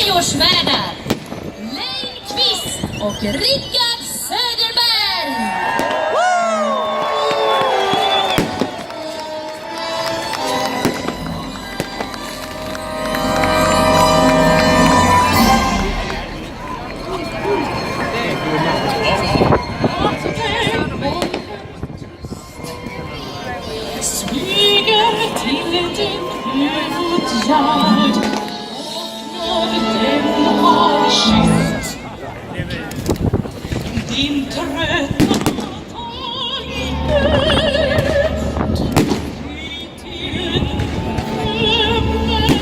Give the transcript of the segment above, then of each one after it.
Nyårsvärdar Lite och Rickard Söderberg. Smyger till din huvudgärd och när den har kysst din trötta till drömmen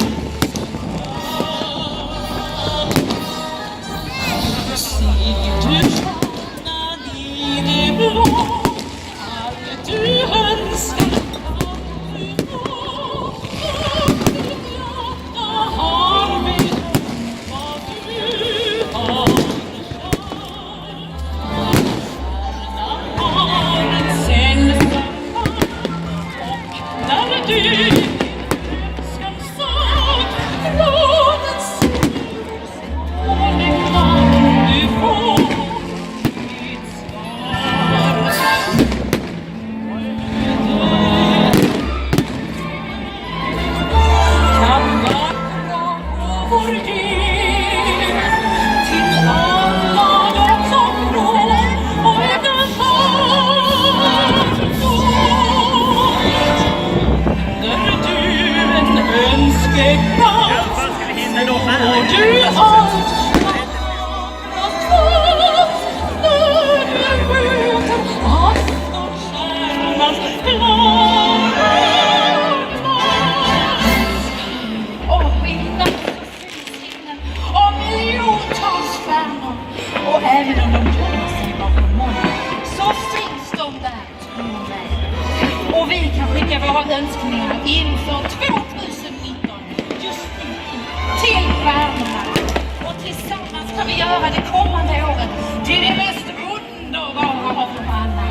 ser du stjärnan i det blå, allt du önskar. Och även om de gömmer sig bakom molnen så finns de där, tro mig. Och vi kan skicka våra önskningar inför 2019 just nu till stjärnorna. Och tillsammans kan vi göra det kommande året till det mest underbara av dem alla.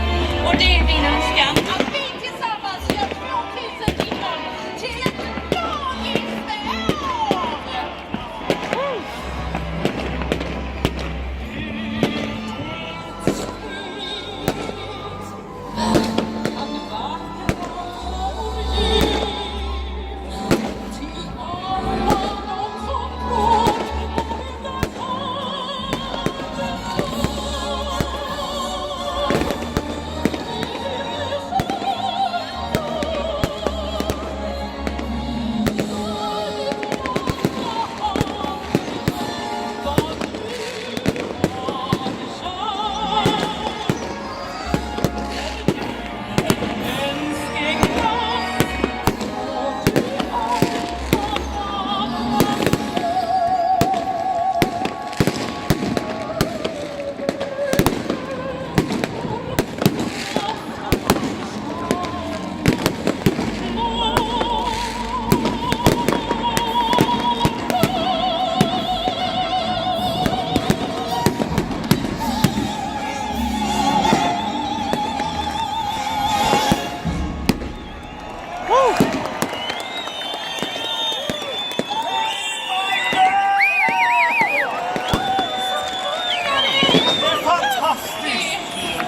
Och det är min önskan att vi tillsammans gör 2019 till ett magiskt år!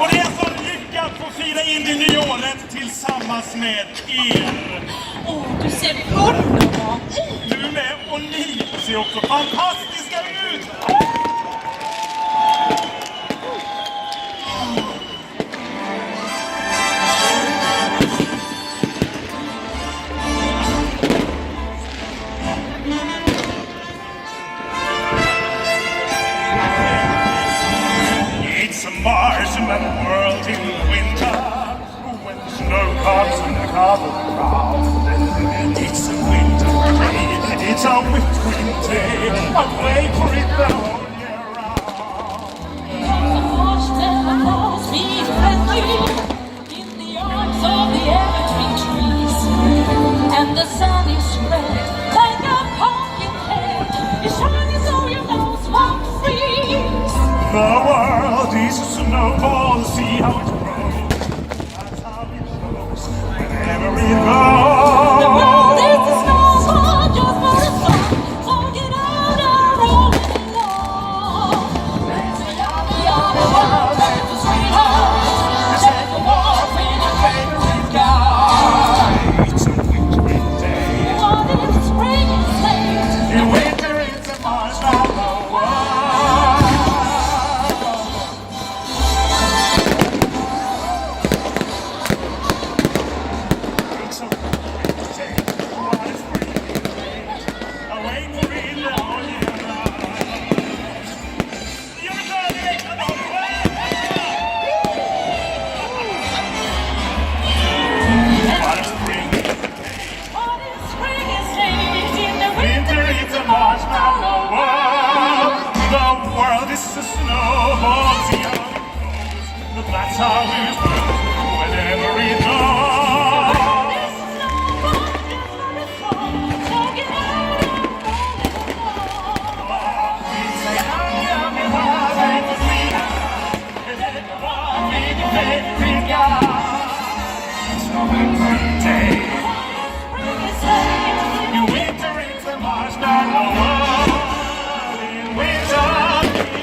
Och det är så lyckat att få fira in det nya året tillsammans med er. Åh, du ser underbar ut! Du med, och ni ser också fantastiska ut! It's a marshmallow world in winter, when the snow comes and the covers ground. It's a winter day, it's a wintry day, I wait for it the whole year round. Marshmallows be friendly in the arms of the evergreen trees, and the sun is red like a pumpkin head. It shines so your nose won't freeze. The world is a snowball, see how it grows. That's how it goes whenever it goes. The world is a snowball just for a song, so get out and roll. winter is with every dawn. We say, I am in love and the sweet. Is it the one in your favorite guy? It's no winter day. You winter into March, not the world in winter.